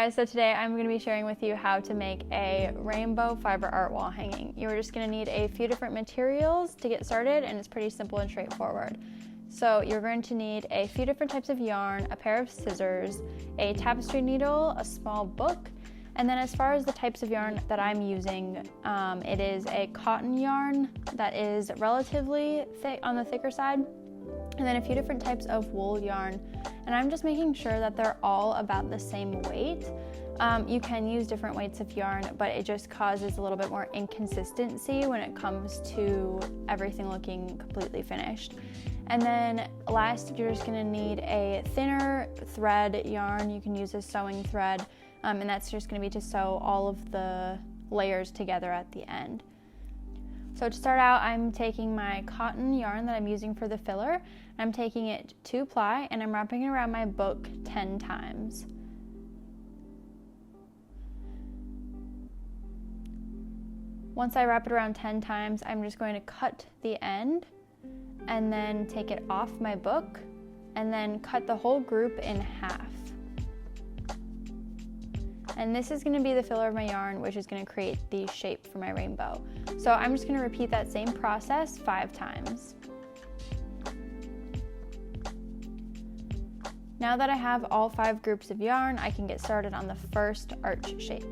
guys, so today I'm going to be sharing with you how to make a rainbow fiber art wall hanging. You're just going to need a few different materials to get started, and it's pretty simple and straightforward. So you're going to need a few different types of yarn, a pair of scissors, a tapestry needle, a small book, and then as far as the types of yarn that I'm using, it is a cotton yarn that is relatively thick on the thicker side, and then a few different types of wool yarn. And I'm just making sure that they're all about the same weight. You can use different weights of yarn, but it just causes a little bit more inconsistency when it comes to everything looking completely finished. And then last, you're just gonna need a thinner thread yarn. You can use a sewing thread, and that's just gonna be to sew all of the layers together at the end. So to start out, I'm taking my cotton yarn that I'm using for the filler. I'm taking it 2-ply and I'm wrapping it around my book 10 times. Once I wrap it around 10 times, I'm just going to cut the end and then take it off my book and then cut the whole group in half. And this is gonna be the filler of my yarn, which is gonna create the shape for my rainbow. So I'm just gonna repeat that same process 5 times. Now that I have all 5 groups of yarn, I can get started on the first arch shape.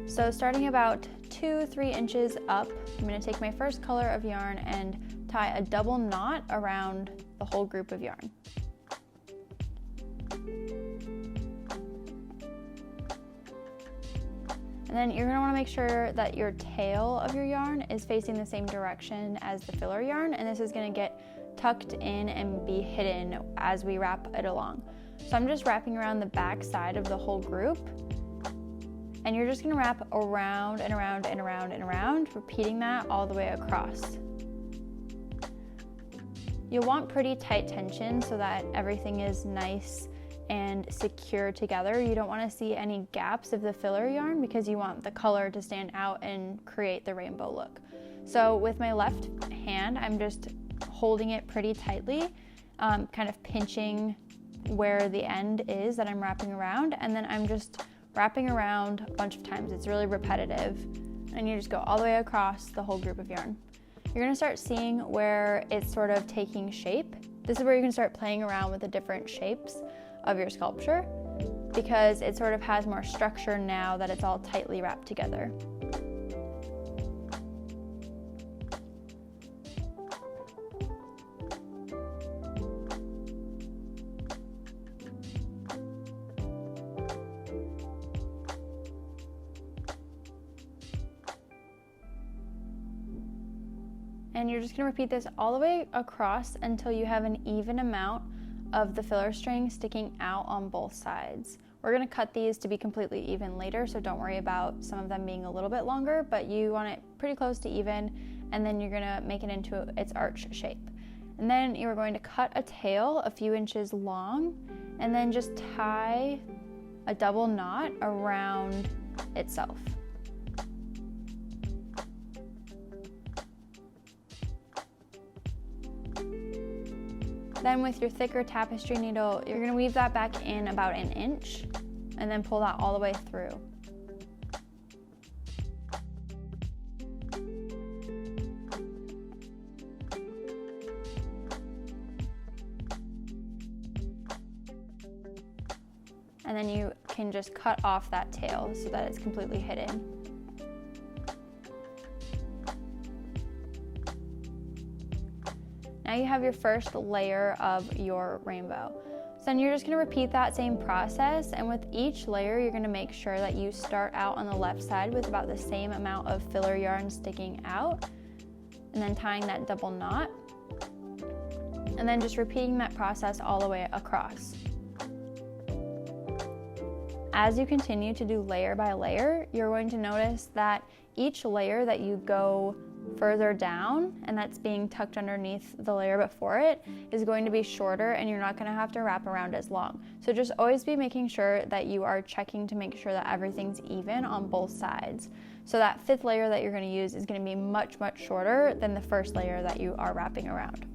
So starting about 2-3 inches up, I'm gonna take my first color of yarn and tie a double knot around the whole group of yarn. And then you're gonna wanna make sure that your tail of your yarn is facing the same direction as the filler yarn, and this is gonna get tucked in and be hidden as we wrap it along. So I'm just wrapping around the back side of the whole group, and you're just gonna wrap around and around and around and around, repeating that all the way across. You'll want pretty tight tension so that everything is nice and secure together. You don't want to see any gaps of the filler yarn because you want the color to stand out and create the rainbow look. So with my left hand, I'm just holding it pretty tightly, kind of pinching where the end is that I'm wrapping around, and then I'm just wrapping around a bunch of times. It's really repetitive, and you just go all the way across the whole group of yarn. You're gonna start seeing where it's sort of taking shape. This is where you can start playing around with the different shapes of your sculpture, because it sort of has more structure now that it's all tightly wrapped together. And you're just gonna repeat this all the way across until you have an even amount of the filler string sticking out on both sides. We're gonna cut these to be completely even later, so don't worry about some of them being a little bit longer, but you want it pretty close to even, and then you're gonna make it into its arch shape. And then you're going to cut a tail a few inches long, and then just tie a double knot around itself. Then with your thicker tapestry needle, you're gonna weave that back in about 1 inch and then pull that all the way through. And then you can just cut off that tail so that it's completely hidden. Now you have your first layer of your rainbow. So then you're just gonna repeat that same process, and with each layer, you're gonna make sure that you start out on the left side with about the same amount of filler yarn sticking out, and then tying that double knot, and then just repeating that process all the way across. As you continue to do layer by layer, you're going to notice that each layer that you go further down, and that's being tucked underneath the layer before it, is going to be shorter, and you're not going to have to wrap around as long. So just always be making sure that you are checking to make sure that everything's even on both sides. So that 5th layer that you're going to use is going to be much, much shorter than the first layer that you are wrapping around.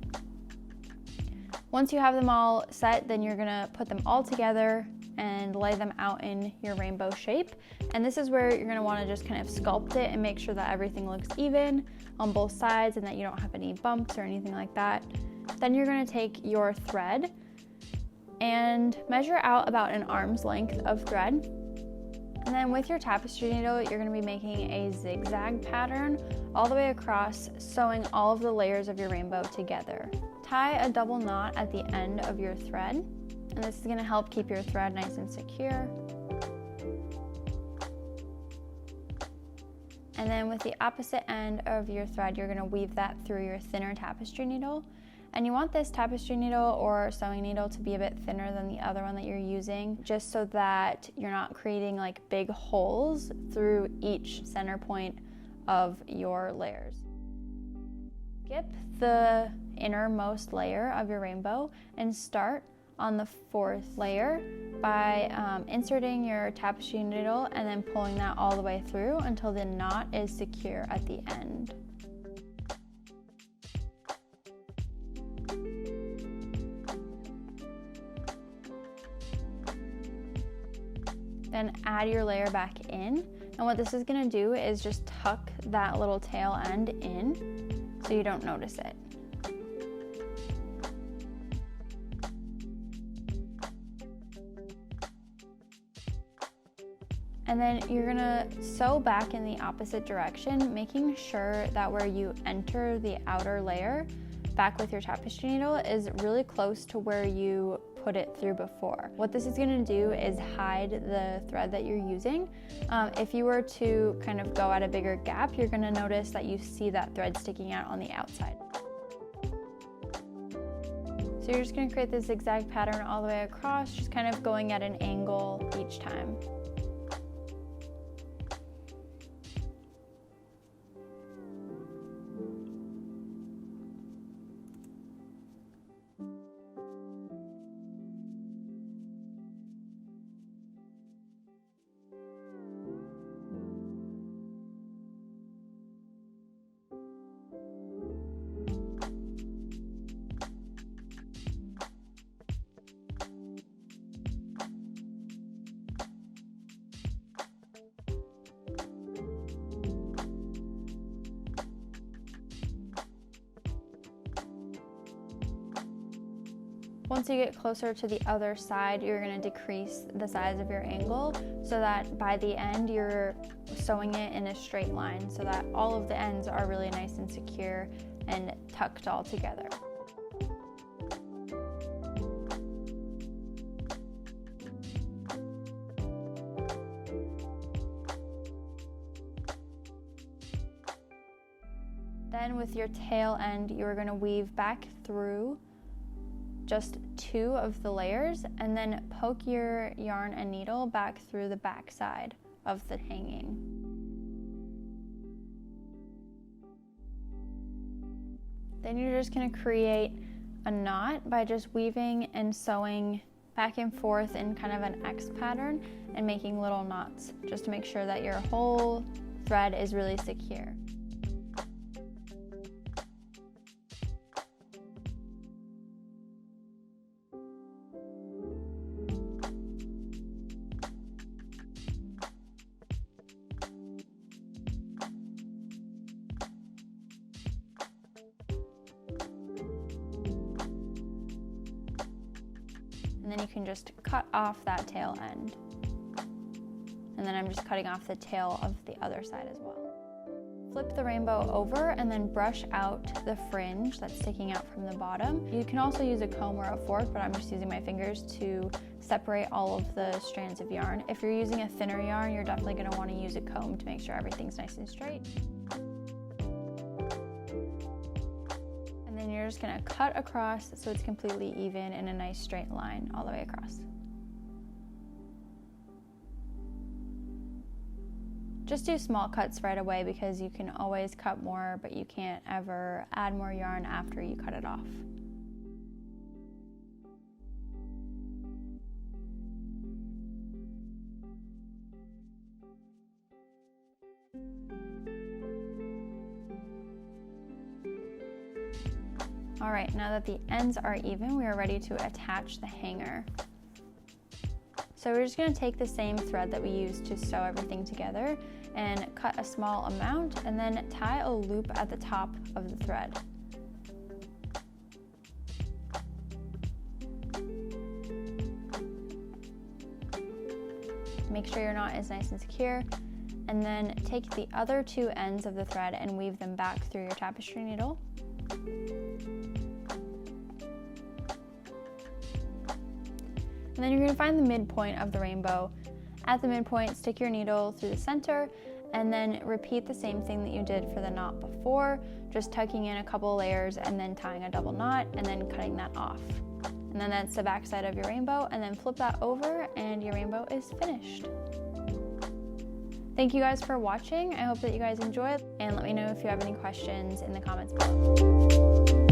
Once you have them all set, then you're going to put them all together and lay them out in your rainbow shape. And this is where you're gonna wanna just kind of sculpt it and make sure that everything looks even on both sides and that you don't have any bumps or anything like that. Then you're gonna take your thread and measure out about an arm's length of thread. And then with your tapestry needle, you're gonna be making a zigzag pattern all the way across, sewing all of the layers of your rainbow together. Tie a double knot at the end of your thread, and this is gonna help keep your thread nice and secure. And then with the opposite end of your thread, you're gonna weave that through your thinner tapestry needle. And you want this tapestry needle or sewing needle to be a bit thinner than the other one that you're using, just so that you're not creating like big holes through each center point of your layers. Skip the innermost layer of your rainbow and start on the fourth layer by inserting your tapestry needle and then pulling that all the way through until the knot is secure at the end. Then add your layer back in, and what this is gonna do is just tuck that little tail end in so you don't notice it. And then you're gonna sew back in the opposite direction, making sure that where you enter the outer layer back with your tapestry needle is really close to where you put it through before. What this is gonna do is hide the thread that you're using. If you were to kind of go at a bigger gap, you're gonna notice that you see that thread sticking out on the outside. So you're just gonna create this zigzag pattern all the way across, just kind of going at an angle each time. Once you get closer to the other side, you're going to decrease the size of your angle so that by the end you're sewing it in a straight line so that all of the ends are really nice and secure and tucked all together. Then with your tail end, you're going to weave back through just 2 of the layers and then poke your yarn and needle back through the back side of the hanging. Then you're just going to create a knot by just weaving and sewing back and forth in kind of an X pattern and making little knots just to make sure that your whole thread is really secure. And then you can just cut off that tail end. And then I'm just cutting off the tail of the other side as well. Flip the rainbow over and then brush out the fringe that's sticking out from the bottom. You can also use a comb or a fork, but I'm just using my fingers to separate all of the strands of yarn. If you're using a thinner yarn, you're definitely going to want to use a comb to make sure everything's nice and straight. And then you're just going to cut across so it's completely even in a nice straight line all the way across. Just do small cuts right away because you can always cut more, but you can't ever add more yarn after you cut it off. All right, now that the ends are even, we are ready to attach the hanger. So we're just going to take the same thread that we used to sew everything together and cut a small amount and then tie a loop at the top of the thread. Make sure your knot is nice and secure, and then take the other two ends of the thread and weave them back through your tapestry needle. And then you're going to find the midpoint of the rainbow. At the midpoint, stick your needle through the center and then repeat the same thing that you did for the knot before, just tucking in a couple layers and then tying a double knot and then cutting that off. And then that's the back side of your rainbow, and then flip that over and your rainbow is finished. Thank you guys for watching. I hope that you guys enjoyed, and let me know if you have any questions in the comments below.